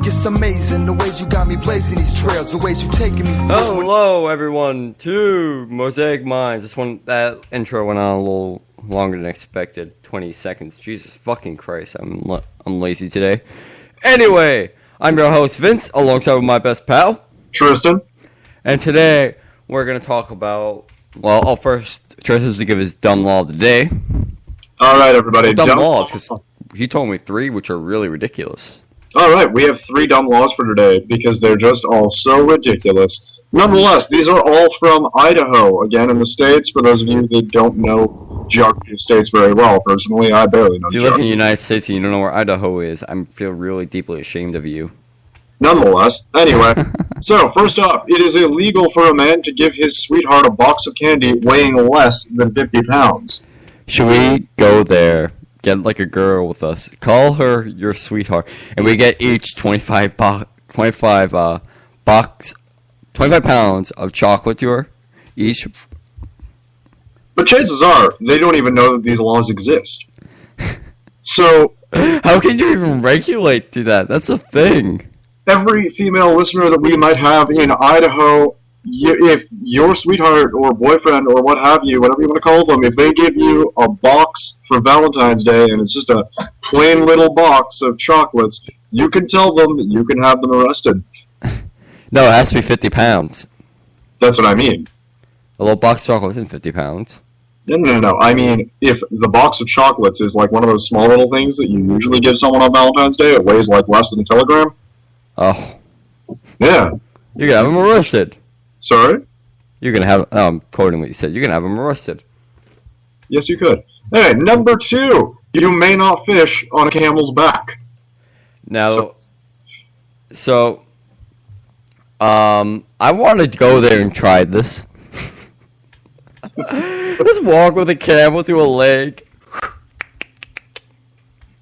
it's amazing the ways you got me blazing these trails, the ways you taking me. Hello, everyone, to Mosaic Minds. That intro went on a little longer than expected. 20 seconds. Jesus fucking Christ, I'm lazy today. Anyway, I'm your host Vince, alongside with my best pal Tristan. And today we're gonna talk about. Well, first Tristan to give his dumb law of the day. All right, everybody. Dumb laws, because he told me 3, which are really ridiculous. All right, we have 3 dumb laws for today because they're just all so ridiculous. Nonetheless, these are all from Idaho, again in the States. For those of you that don't know geography of states very well, personally, I barely know. If you live in the United States and you don't know where Idaho is, I feel really deeply ashamed of you. Nonetheless, anyway, so first off, it is illegal for a man to give his sweetheart a box of candy weighing less than 50 pounds. Should we go there, get like a girl with us, call her your sweetheart, and we get each 25 pounds of chocolate to her each? But chances are, they don't even know that these laws exist. So, how can you even regulate to that? That's the thing. Every female listener that we might have in Idaho, if your sweetheart or boyfriend or what have you, whatever you want to call them, if they give you a box for Valentine's Day and it's just a plain little box of chocolates, you can tell them that you can have them arrested. No, it has to be 50 pounds. That's what I mean. A little box of chocolate isn't 50 pounds. No. I mean, if the box of chocolates is like one of those small little things that you usually give someone on Valentine's Day, it weighs like less than a telegram. Oh. Yeah. You can have him arrested. Sorry? You're going to have... I'm quoting what you said. You can have him arrested. Yes, you could. Hey, number 2. You may not fish on a camel's back. Now, I want to go there and try this. Just walk with a camel to a lake.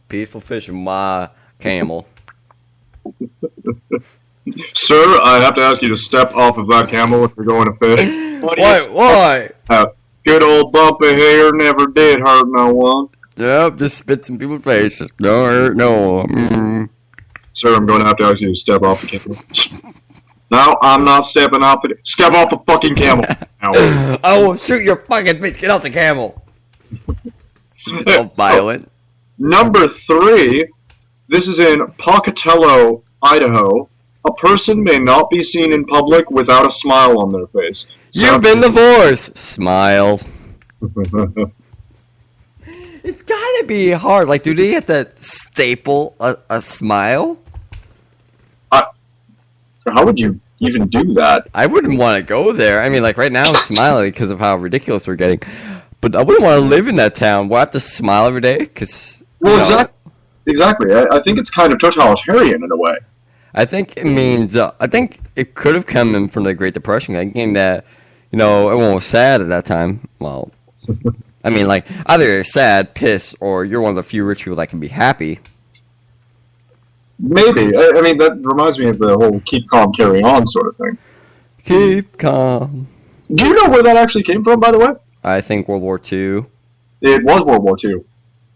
Peaceful fish with my camel. Sir, I have to ask you to step off of that camel if you're going to fish. Why? Good old bump of hair never did hurt no one. Yep, just spits in people's faces. Don't hurt no one. Sir, I'm going to have to ask you to step off the camel. No, I'm not stepping off it. Step off the fucking camel. I will shoot your fucking bitch. Get off the camel. So violent. Number 3. This is in Pocatello, Idaho. A person may not be seen in public without a smile on their face. You've been divorced. Smile. It's gotta be hard. Like, do they have to staple a smile? How would you even do that? I wouldn't want to go there. I mean, like, right now I'm smiling because of how ridiculous we're getting. But I wouldn't want to live in that town. We'll have to smile every day because... Well, exactly. I think it's kind of totalitarian in a way. I think it means... I think it could have come in from the Great Depression. I think that, everyone was sad at that time. Well, I mean, like, either you're sad, pissed, or you're one of the few rich people that can be happy. Maybe. I mean, that reminds me of the whole keep calm, carry on sort of thing. Keep calm. Do you know where that actually came from, by the way? I think World War II. It was World War II.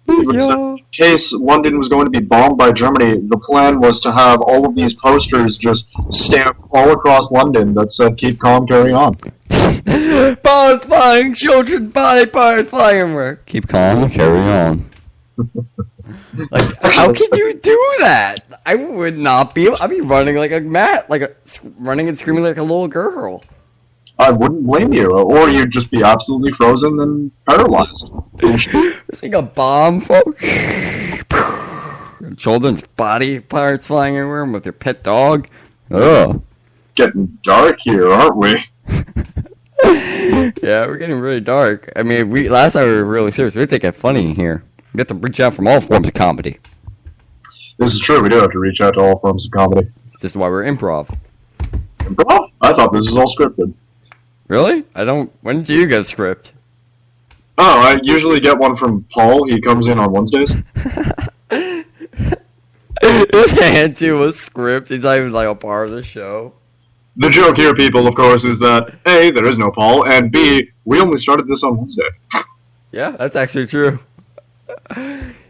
In case London was going to be bombed by Germany, the plan was to have all of these posters just stamped all across London that said, keep calm, carry on. Bombs flying, children, body parts flying everywhere. Keep calm, carry on. Like, how can you do that? I would not be able... I'd be running like running and screaming like a little girl. I wouldn't blame you, or you'd just be absolutely frozen and paralyzed. It's like a bomb, folks. Children's body parts flying everywhere with your pet dog. Oh, getting dark here, aren't we? Yeah, we're getting really dark. I mean, last time we were really serious. We take it funny here. We have to reach out from all forms of comedy. This is true. We do have to reach out to all forms of comedy. This is why we're improv. Improv? I thought this was all scripted. Really? When did you get a script? Oh, I usually get one from Paul. He comes in on Wednesdays. Just hand you a script. He's not even like a part of the show. The joke here, people, of course, is that A, there is no Paul, and B, we only started this on Wednesday. Yeah, that's actually true.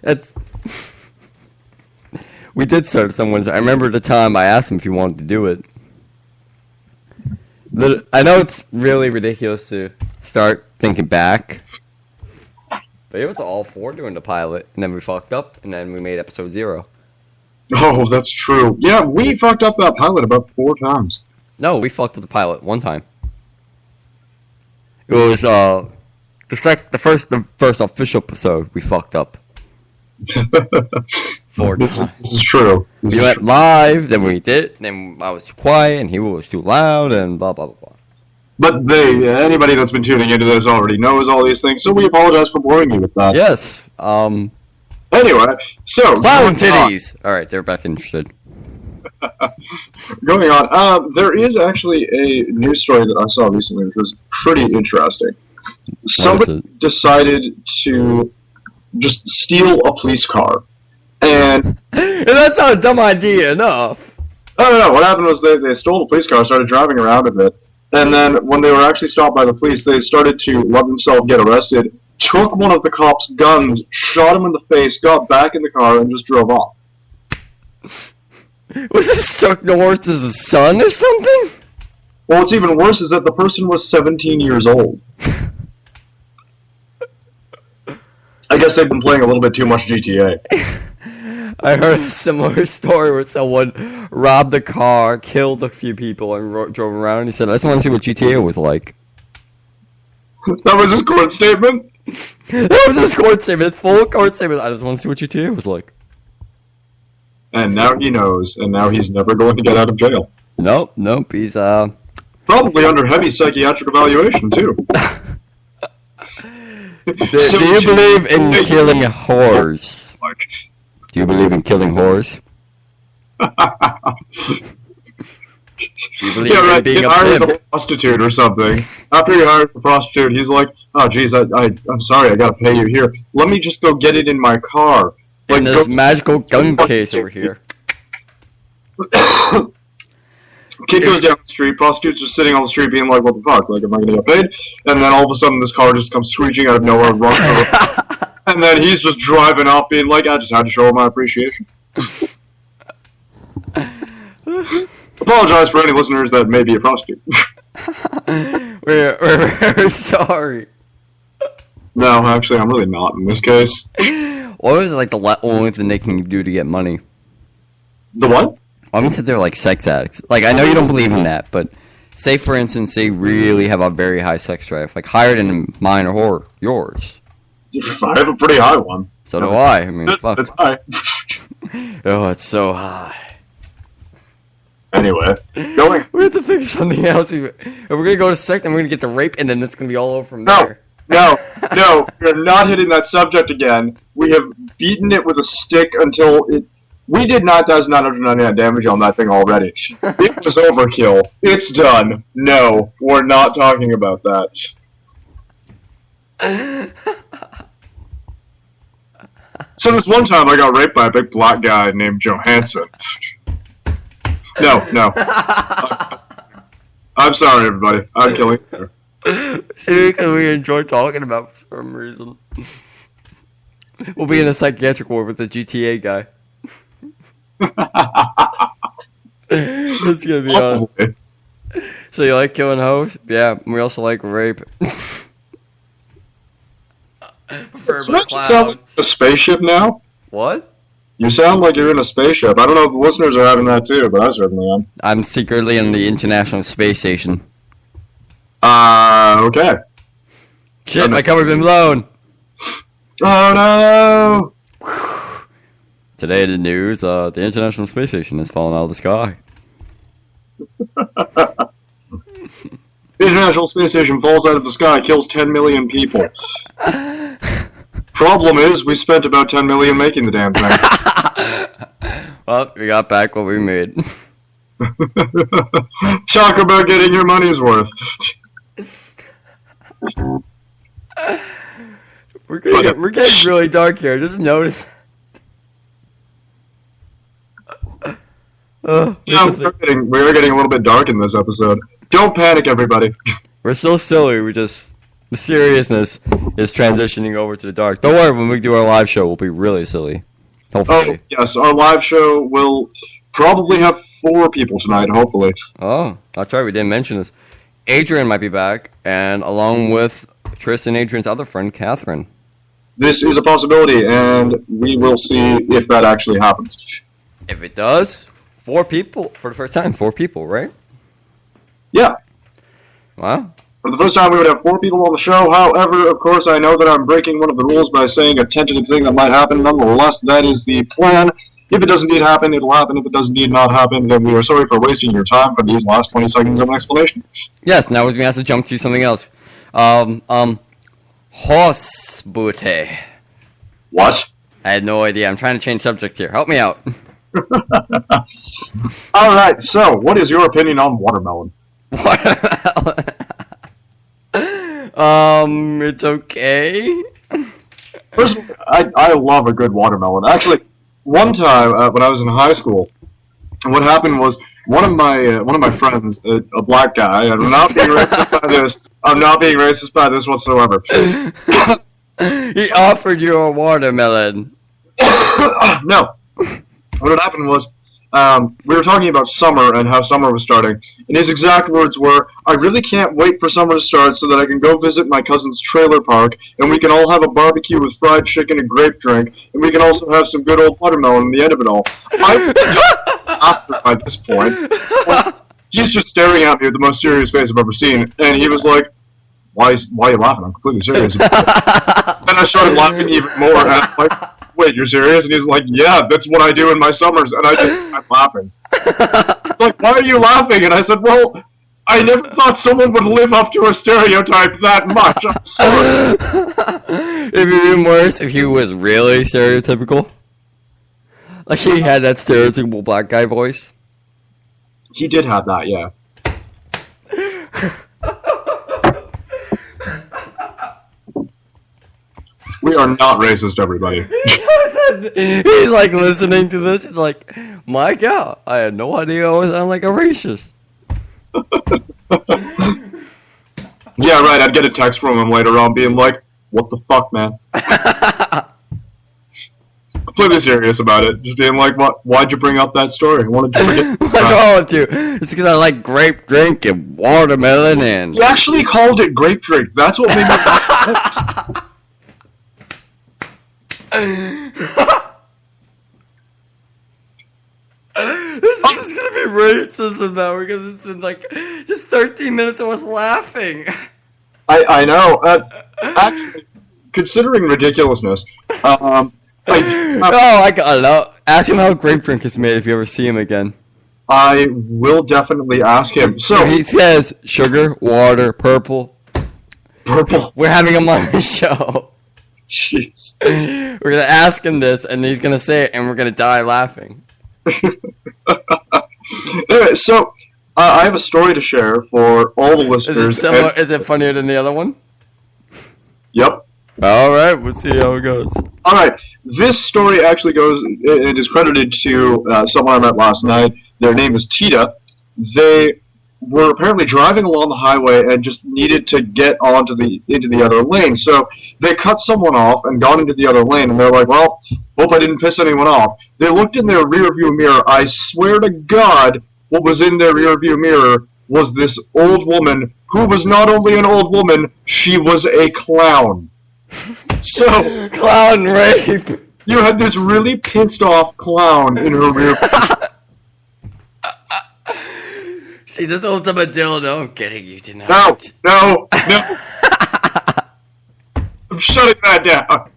That's We did start someone's. I remember the time I asked him if he wanted to do it. But I know it's really ridiculous to start thinking back. But it was all for doing the pilot, and then we fucked up, and then we made episode 0. Oh, that's true. Yeah, we fucked up that pilot about 4 times. No, we fucked up the pilot one time. It was the first official episode we fucked up. 4 times. This is true. We went live, then we did, then I was too quiet, and he was too loud, and blah, blah, blah, blah. But anybody that's been tuning into this already knows all these things, so we apologize for boring you with that. Yes, Anyway, so... clown titties! Alright, they're back interested. Going on, there is actually a news story that I saw recently, which was pretty interesting. Somebody decided to just steal a police car, and... That's not a dumb idea enough! No, what happened was they stole the police car, started driving around with it, and then when they were actually stopped by the police, they started to let themselves get arrested, took one of the cops' guns, shot him in the face, got back in the car, and just drove off. Was this stuck north as a son or something? Well, what's even worse is that the person was 17 years old. I guess they've been playing a little bit too much GTA. I heard a similar story where someone robbed a car, killed a few people, and drove around, and he said, I just want to see what GTA was like. That was his court statement? That was his court statement, his full court statement. I just want to see what GTA was like. And now he knows, and now he's never going to get out of jail. Nope, he's, Probably under heavy psychiatric evaluation, too. Do you believe in killing whores? Do you believe in killing whores? Do you believe in being he hires a prostitute or something. After he hires the prostitute, he's like, oh, geez, I'm sorry, I gotta pay you here. Let me just go get it in my car. Like, in this magical gun case over here. Kid goes down the street, prostitute's just sitting on the street being like, what the fuck, like, am I gonna get paid? And then all of a sudden this car just comes screeching out of nowhere and runs over. And then he's just driving off being like, I just had to show her my appreciation. Apologize for any listeners that may be a prostitute. we're sorry. No, actually, I'm really not in this case. What was like the only thing they can do to get money? The what? I'm gonna say they're like sex addicts. Like, I know you don't believe in that, but say for instance they really have a very high sex drive, like higher than mine or yours. I have a pretty high one. So do I. I mean, fuck. It's high. Oh, it's so high. Anyway, going. We have to figure something else. If we're gonna go to sex, then we're gonna get to rape, and then it's gonna be all over from there. No, we're not hitting that subject again. We have beaten it with a stick until it. We did 9,999 damage on that thing already. It was overkill. It's done. No, we're not talking about that. So this one time I got raped by a big black guy named Johansson. No. I'm sorry, everybody. I'm killing you. See, because we enjoy talking about it for some reason. We'll be in a psychiatric ward with the GTA guy. It's gonna be awesome. So you like killing hoes? Yeah, we also like rape. You sound like a spaceship now? What? You sound like you're in a spaceship. I don't know if the listeners are having that too, but I certainly am. I'm secretly in the International Space Station. Okay. Shit, my cover's been blown. Oh no! Today in the news, the International Space Station has fallen out of the sky. The International Space Station falls out of the sky, kills 10 million people. Problem is, we spent about 10 million making the damn thing. Well, we got back what we made. Talk about getting your money's worth. We're getting really dark here. Just notice. We're getting a little bit dark in this episode. Don't panic, everybody. We're so silly. The seriousness is transitioning over to the dark. Don't worry, when we do our live show, we'll be really silly. Hopefully. Oh, yes, our live show will probably have 4 people tonight, hopefully. Oh, that's right. We didn't mention this. Adrian might be back, and along with Tristan, Adrian's other friend, Catherine. This is a possibility, and we will see if that actually happens. If it does, 4 people for the first time. 4 people, right? Yeah. Wow. For the first time, we would have 4 people on the show. However, of course, I know that I'm breaking one of the rules by saying a tentative thing that might happen. Nonetheless, that is the plan. If it does indeed happen, it'll happen. If it does indeed not happen, then we are sorry for wasting your time for these last 20 seconds of an explanation. Yes, now we're going to have to jump to something else. Horsbooty. What? I had no idea. I'm trying to change subject here. Help me out. Alright, so, what is your opinion on watermelon? It's okay. First of all, I love a good watermelon. Actually, one time when I was in high school, what happened was one of my friends, a black guy, and I'm not being racist by this. I'm not being racist by this whatsoever. He offered you a watermelon. No. What had happened was, we were talking about summer and how summer was starting, and his exact words were, "I really can't wait for summer to start so that I can go visit my cousin's trailer park, and we can all have a barbecue with fried chicken and grape drink, and we can also have some good old watermelon at the end of it all." I after by this point, he's just staring at me with the most serious face I've ever seen, and he was like, why are you laughing? I'm completely serious. Then I started laughing even more, and I'm like, wait, you're serious? And he's like, yeah, that's what I do in my summers, and I'm laughing. It's like, why are you laughing? And I said, well, I never thought someone would live up to a stereotype that much. I'm sorry. It'd be even worse if he was really stereotypical. Like he had that stereotypical black guy voice. He did have that, yeah. We are not racist, everybody. He's like listening to this. He's like, my God, I had no idea I was sound like a racist. Yeah, right. I'd get a text from him later on being like, what the fuck, man? Completely serious about it. Just being like, why'd you bring up that story? What did you forget? What's wrong with you? It's because I like grape drink and watermelon and... You actually called it grape drink. That's what made me laugh. This is gonna be racism now because it's been like just 13 minutes of us laughing. I know. Actually, considering ridiculousness, I gotta know. Ask him how grape drink is made if you ever see him again. I will definitely ask him. So he says sugar, water, purple. Purple. We're having him on the show. Jeez. We're gonna ask him this, and he's gonna say it, and we're gonna die laughing. Anyway, so I have a story to share for all the listeners. Is it funnier than the other one? Yep. All right, we'll see how it goes. All right, this story actually goes. It is credited to someone I met last night. Their name is Tita. They were apparently driving along the highway and just needed to get into the other lane. So they cut someone off and got into the other lane, and they're like, well, hope I didn't piss anyone off. They looked in their rearview mirror. I swear to God, what was in their rearview mirror was this old woman who was not only an old woman, she was a clown. So clown rape. You had this really pissed off clown in her rear. She just holds up a dildo. I'm kidding you tonight. No. I'm shutting that down.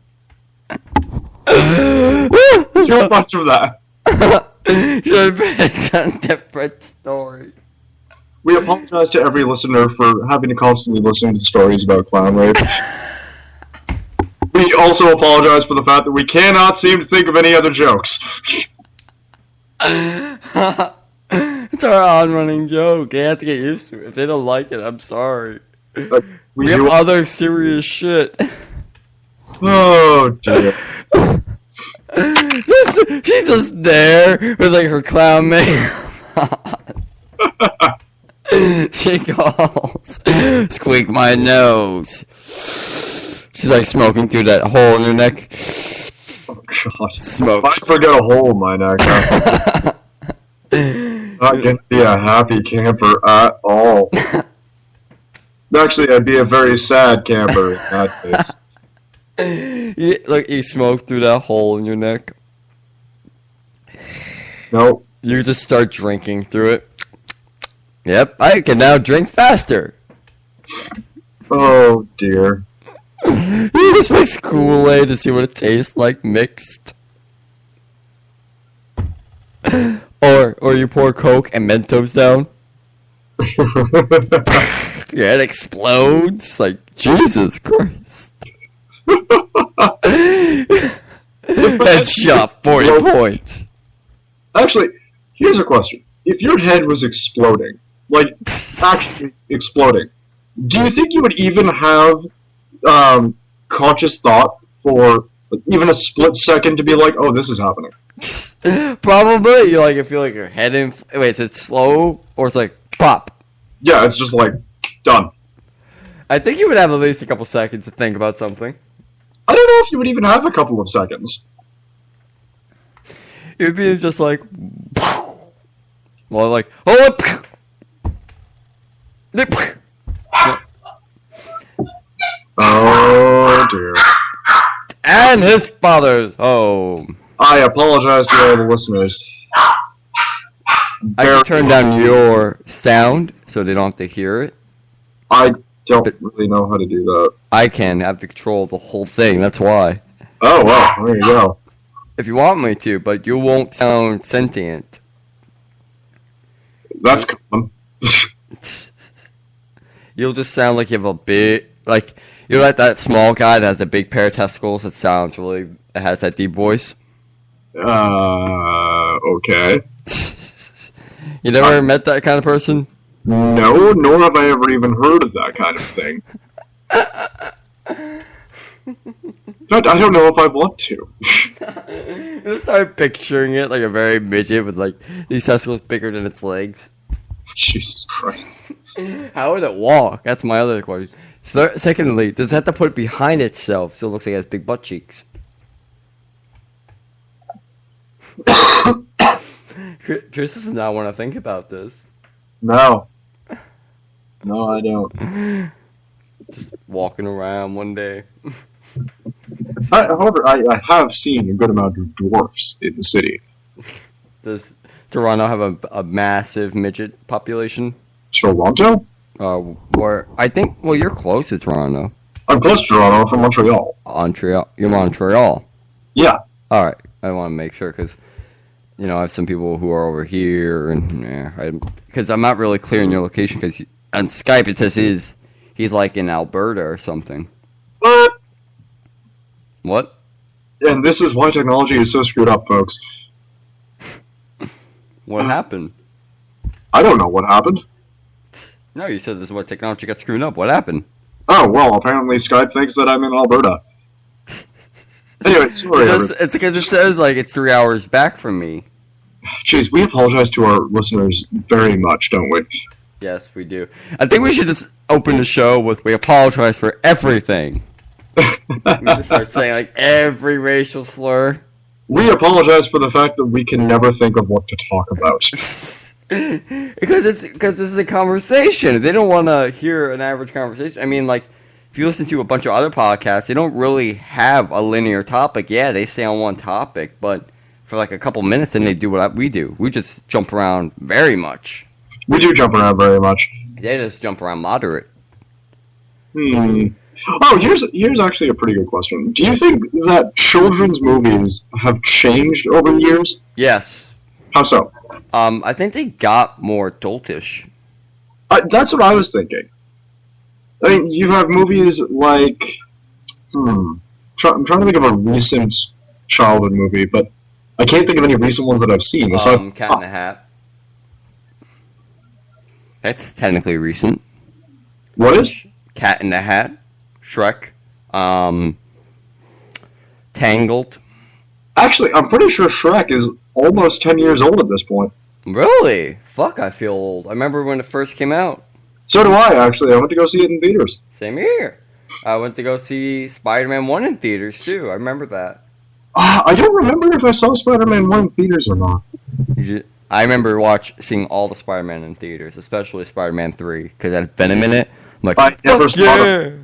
Too much of that. Should have picked a different story. We apologize to every listener for having to constantly listen to stories about clown rape. We also apologize for the fact that we cannot seem to think of any other jokes. It's our on-running joke. They have to get used to it. If they don't like it, I'm sorry. We have other serious shit. Oh, dear. She's just there with like her clown makeup on. She calls, squeak my nose. She's like smoking through that hole in her neck. God. Smoke. If I forget a hole in my neck, I'm not going to be a happy camper at all. Actually, I'd be a very sad camper in that case. You smoke through that hole in your neck. Nope. You just start drinking through it. Yep, I can now drink faster. Oh, dear. You just mix Kool-Aid to see what it tastes like mixed. Or you pour Coke and Mentos down. Your head explodes. Like, Jesus Christ. Headshot, 40 points. Actually, here's a question. If your head was exploding, like, actually exploding, do you think you would even have conscious thought for even a split second to be like, oh, this is happening? Probably. You feel like your head wait, is it slow or it's like pop? Yeah, it's just like done. I think you would have at least a couple seconds to think about something. I don't know if you would even have a couple of seconds. It would be just like, well, like, oh, oh dear. And his father's home. I apologize to all the listeners. I can turn down your sound so they don't have to hear it. I don't really know how to do that. I can have to control the whole thing, that's why. Oh, well, there you go. If you want me to, but you won't sound sentient. That's common. You'll just sound like you have a big, like, you're like that small guy that has a big pair of testicles that sounds really, it has that deep voice. Okay. You never met that kind of person? No, nor have I ever even heard of that kind of thing. In fact, I don't know if I want to. You start picturing it like a very midget with like these testicles bigger than its legs. Jesus Christ. How would it walk? That's my other question. Secondly, does it have to put it behind itself so it looks like it has big butt cheeks? Chris does not want to think about this. No. No, I don't. Just walking around one day. However, I have seen a good amount of dwarfs in the city. Does Toronto have a massive midget population? Toronto? Where I think, well, you're close to Toronto. I'm close to Toronto. I'm from Montreal. Montreal. You're Montreal. Yeah. All right. I want to make sure because, you know, I have some people who are over here, and because I'm not really clear in your location because on Skype it says he's like in Alberta or something. What? What? And this is why technology is so screwed up, folks. What happened? I don't know what happened. No, you said this is why technology got screwed up. What happened? Oh, well, apparently Skype thinks that I'm in Alberta. Anyway, sorry. It's because it says like it's 3 hours back from me. Jeez, we apologize to our listeners very much, don't we? Yes, we do. I think we should just open the show with we apologize for everything. We just start saying like every racial slur. We apologize for the fact that we can never think of what to talk about. because this is a conversation. They don't want to hear an average conversation. I mean, like if you listen to a bunch of other podcasts, they don't really have a linear topic. Yeah, they stay on one topic, but for like a couple minutes, then they do what we do. We just jump around very much. We do jump around very much. They just jump around moderate. Oh, here's actually a pretty good question. Do you think that children's movies have changed over the years? Yes. How so? I think they got more adultish. That's what I was thinking. I mean, you have movies like... I'm trying to think of a recent childhood movie, but I can't think of any recent ones that I've seen. Cat in the Hat. That's technically recent. What is? Cat in the Hat. Shrek. Tangled. Actually, I'm pretty sure Shrek is almost 10 years old at this point. Really? Fuck, I feel old. I remember when it first came out. So do I, actually. I went to go see it in theaters. Same here. I went to go see Spider-Man 1 in theaters, too. I remember that. I don't remember if I saw Spider-Man 1 in theaters or not. I remember seeing all the Spider-Man in theaters, especially Spider-Man 3, because it had Venom in it. I'm like, I never saw it.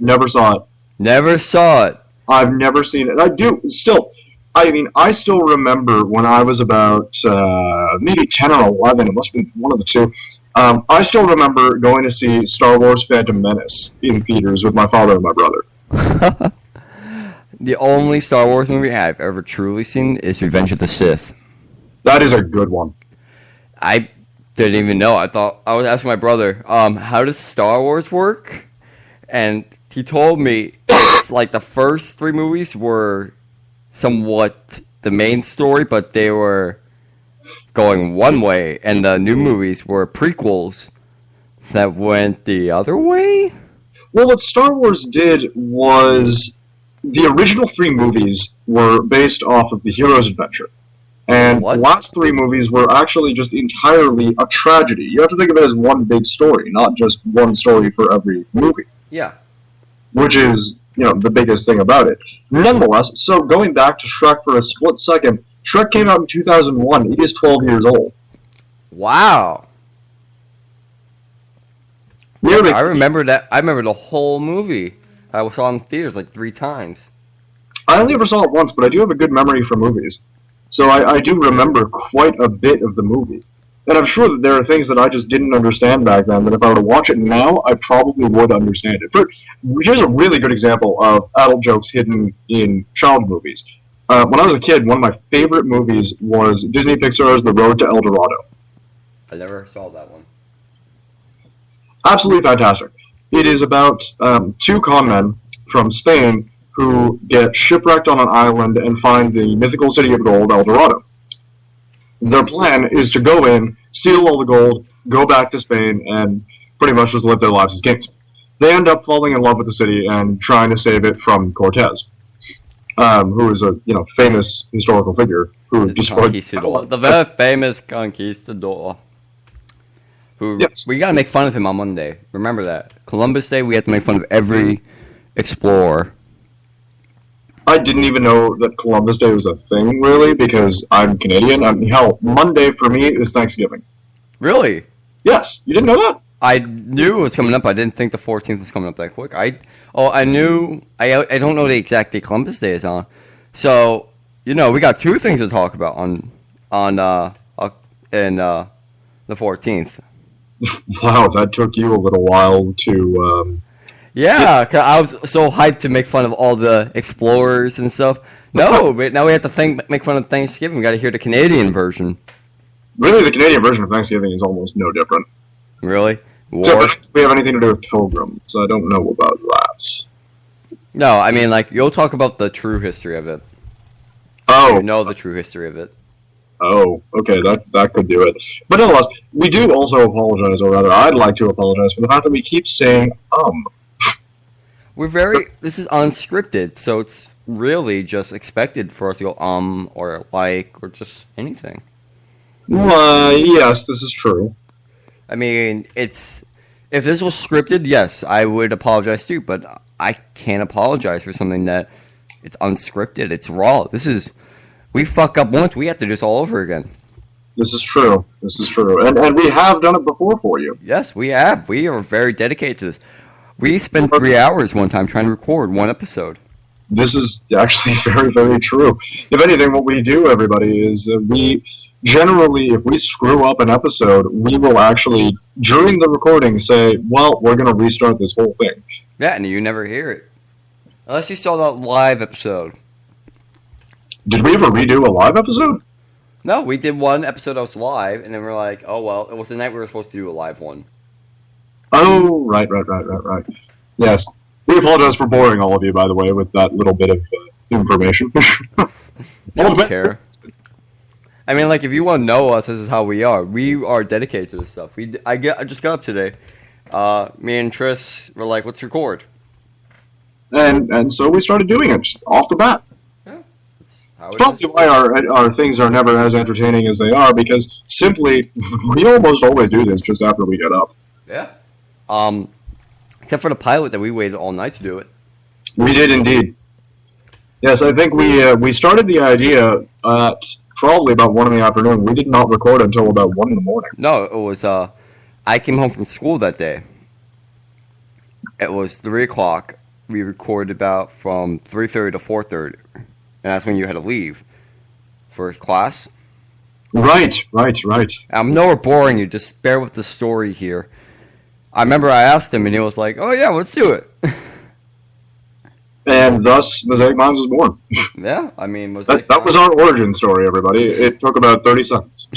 Never saw it. Never saw it. I've never seen it. I do still. I mean, I still remember when I was about maybe 10 or 11. It must have been one of the two. I still remember going to see Star Wars: Phantom Menace in theaters with my father and my brother. The only Star Wars movie I've ever truly seen is Revenge of the Sith. That is a good one. I didn't even know. I was asking my brother, how does Star Wars work? And he told me it's like the first 3 movies were somewhat the main story, but they were going one way, and the new movies were prequels that went the other way? Well, what Star Wars did was the original 3 movies were based off of the hero's adventure. And the last 3 movies were actually just entirely a tragedy. You have to think of it as one big story, not just one story for every movie. Yeah. Which is, the biggest thing about it. Nonetheless, so going back to Shrek for a split second, Shrek came out in 2001. He is 12 years old. Wow. Really? I remember that. I remember the whole movie. I saw it in theaters like 3 times. I only ever saw it once, but I do have a good memory for movies. So I do remember quite a bit of the movie. And I'm sure that there are things that I just didn't understand back then, that if I were to watch it now, I probably would understand it. Here's a really good example of adult jokes hidden in child movies. When I was a kid, one of my favorite movies was Disney Pixar's The Road to El Dorado. I never saw that one. Absolutely fantastic. It is about 2 con men from Spain who get shipwrecked on an island and find the mythical city of gold, El Dorado. Their plan is to go in, steal all the gold, go back to Spain, and pretty much just live their lives as kings. They end up falling in love with the city and trying to save it from Cortez, who is a famous historical figure who destroyed the very famous conquistador. Yes. We gotta make fun of him on Monday. Remember that. Columbus Day, we have to make fun of every explorer. I didn't even know that Columbus Day was a thing, really, because I'm Canadian. Hell, Monday for me is Thanksgiving. Really? Yes. You didn't know that? I knew it was coming up. I didn't think the 14th was coming up that quick. I knew. I don't know the exact day Columbus Day is on. So, we got 2 things to talk about on the 14th. Wow, that took you a little while to... Yeah, 'cause I was so hyped to make fun of all the explorers and stuff. No, but now we have to make fun of Thanksgiving. We got to hear the Canadian version. Really, the Canadian version of Thanksgiving is almost no different. Really? War? So, we have anything to do with pilgrims, so I don't know about that. No, I mean, you'll talk about the true history of it. Oh. You know the true history of it. Oh, okay, that could do it. But nonetheless, we do also apologize, or rather, I'd like to apologize for the fact that we keep saying, This is unscripted, so it's really just expected for us to go, or or just anything. Yes, this is true. I mean, if this was scripted, yes, I would apologize too, but I can't apologize for something that it's unscripted, it's raw. We fuck up once, we have to do this all over again. This is true. And we have done it before for you. Yes, we have. We are very dedicated to this. We spent 3 hours one time trying to record 1 episode. This is actually very, very true. If anything, what we do, everybody, is we generally, if we screw up an episode, we will actually, during the recording, say, well, we're going to restart this whole thing. Yeah, and you never hear it. Unless you saw that live episode. Did we ever redo a live episode? No, we did 1 episode that was live, and then we're like, oh, well, it was the night we were supposed to do a live one. Oh, right. Yes. We apologize for boring all of you, by the way, with that little bit of information. I don't care. I mean, if you want to know us, this is how we are. We are dedicated to this stuff. I just got up today. Me and Tris were like, let's record. And so we started doing it just off the bat. Yeah. It's probably why our things are never as entertaining as they are, because simply, we almost always do this just after we get up. Yeah. Except for the pilot that we waited all night to do it. We did indeed. Yes, I think we started the idea at probably about 1 in the afternoon. We did not record until about 1 in the morning. No, it was, I came home from school that day. It was 3 o'clock. We recorded about from 3:30 to 4:30. And that's when you had to leave for class. Right. I'm nowhere boring you, just bear with the story here. I remember I asked him, and he was like, "Oh yeah, let's do it." And thus, Mosaic Minds was born. Yeah, I mean, that was our origin story, everybody. It took about 30 seconds.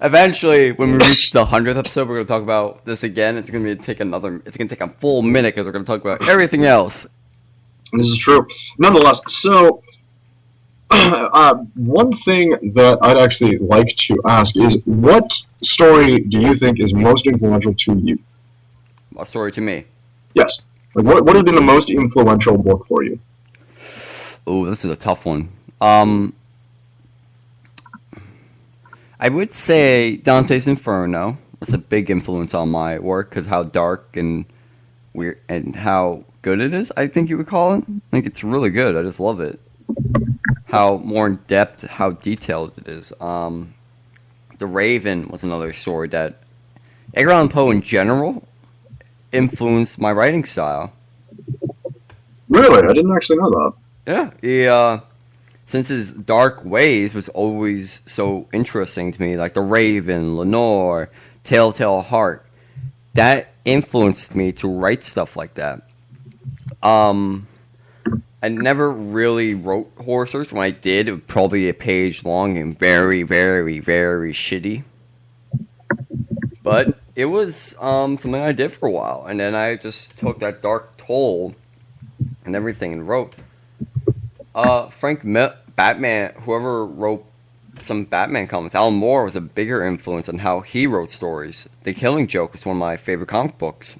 Eventually, when we reach the 100th episode, we're going to talk about this again. It's going to take a full minute because we're going to talk about everything else. This is true. Nonetheless, so one thing that I'd actually like to ask is, what story do you think is most influential to you? A story to me. Yes. Like, what has been the most influential book for you? Oh, this is a tough one. I would say Dante's Inferno. That's a big influence on my work because how dark and weird and how good it is, I think you would call it. I think it's really good. I just love it. How more in depth, how detailed it is. The Raven was another story that Edgar Allan Poe in general influenced my writing style. Really? I didn't actually know that. Yeah, he, since his dark ways was always so interesting to me, like The Raven, Lenore, Telltale Heart, that influenced me to write stuff like that. I never really wrote horror stories. When I did, it was probably a page long and very, very, very shitty. But it was something I did for a while, and then I just took that dark toll and everything and wrote. Batman, whoever wrote some Batman comics, Alan Moore was a bigger influence on how he wrote stories. The Killing Joke is one of my favorite comic books.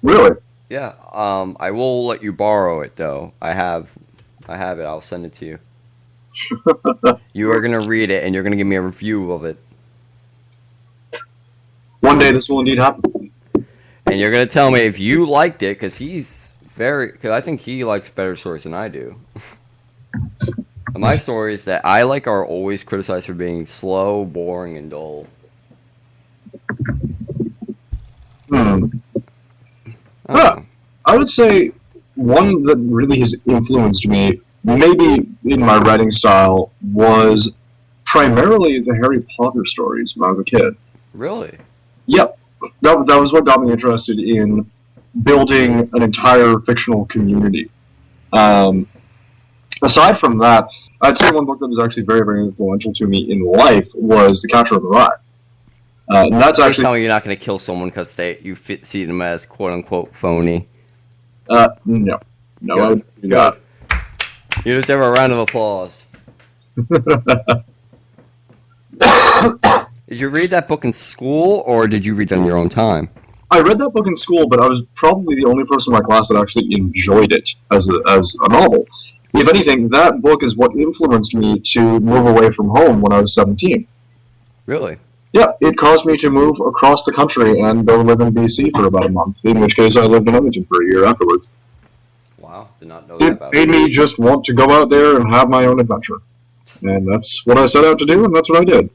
Really? Yeah. I will let you borrow it though. I have it. I'll send it to you. You are gonna read it and you're gonna give me a review of it. One day this will indeed happen. And you're gonna tell me if you liked it, because I think he likes better stories than I do. My stories that I like are always criticized for being slow, boring, and dull. I would say one that really has influenced me, maybe in my writing style, was primarily the Harry Potter stories when I was a kid. Really? Yep. That was what got me interested in building an entire fictional community. Aside from that, I'd say one book that was actually very, very influential to me in life was The Catcher in the Rye. And that's actually... telling me you're not going to kill someone because you see them as quote-unquote phony. No. Good. Good. You deserve a round of applause. Did you read that book in school, or did you read it on your own time? I read that book in school, but I was probably the only person in my class that actually enjoyed it as a novel. If anything, that book is what influenced me to move away from home when I was 17. Really? Yeah, it caused me to move across the country and go live in BC for about a month, in which case I lived in Edmonton for a year afterwards. Wow, did not know that about it. It made me just want to go out there and have my own adventure. And that's what I set out to do, and that's what I did.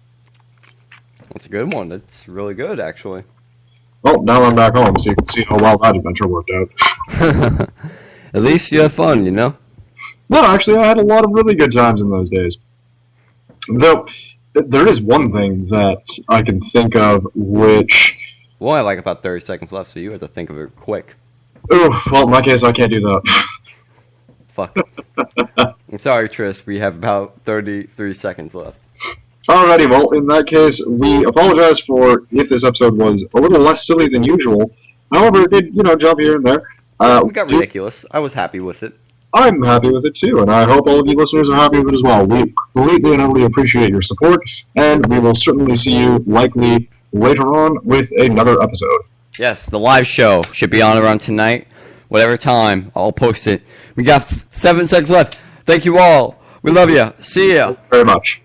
That's a good one. That's really good, actually. Well, now I'm back home, so you can see how well that adventure worked out. At least you had fun, you know? No, actually, I had a lot of really good times in those days. Though, there is one thing that I can think of which... Well, I like about 30 seconds left, so you have to think of it quick. Oh, well, in my case, I can't do that. Fuck. I'm sorry, Tris. We have about 33 seconds left. Alrighty, well, in that case, we apologize for if this episode was a little less silly than usual. However, it did, jump here and there. We got ridiculous. I was happy with it. I'm happy with it, too, and I hope all of you listeners are happy with it as well. We greatly and utterly appreciate your support, and we will certainly see you, likely, later on with another episode. Yes, the live show should be on around tonight. Whatever time, I'll post it. We got 7 seconds left. Thank you all. We love you. See ya. Thank you very much.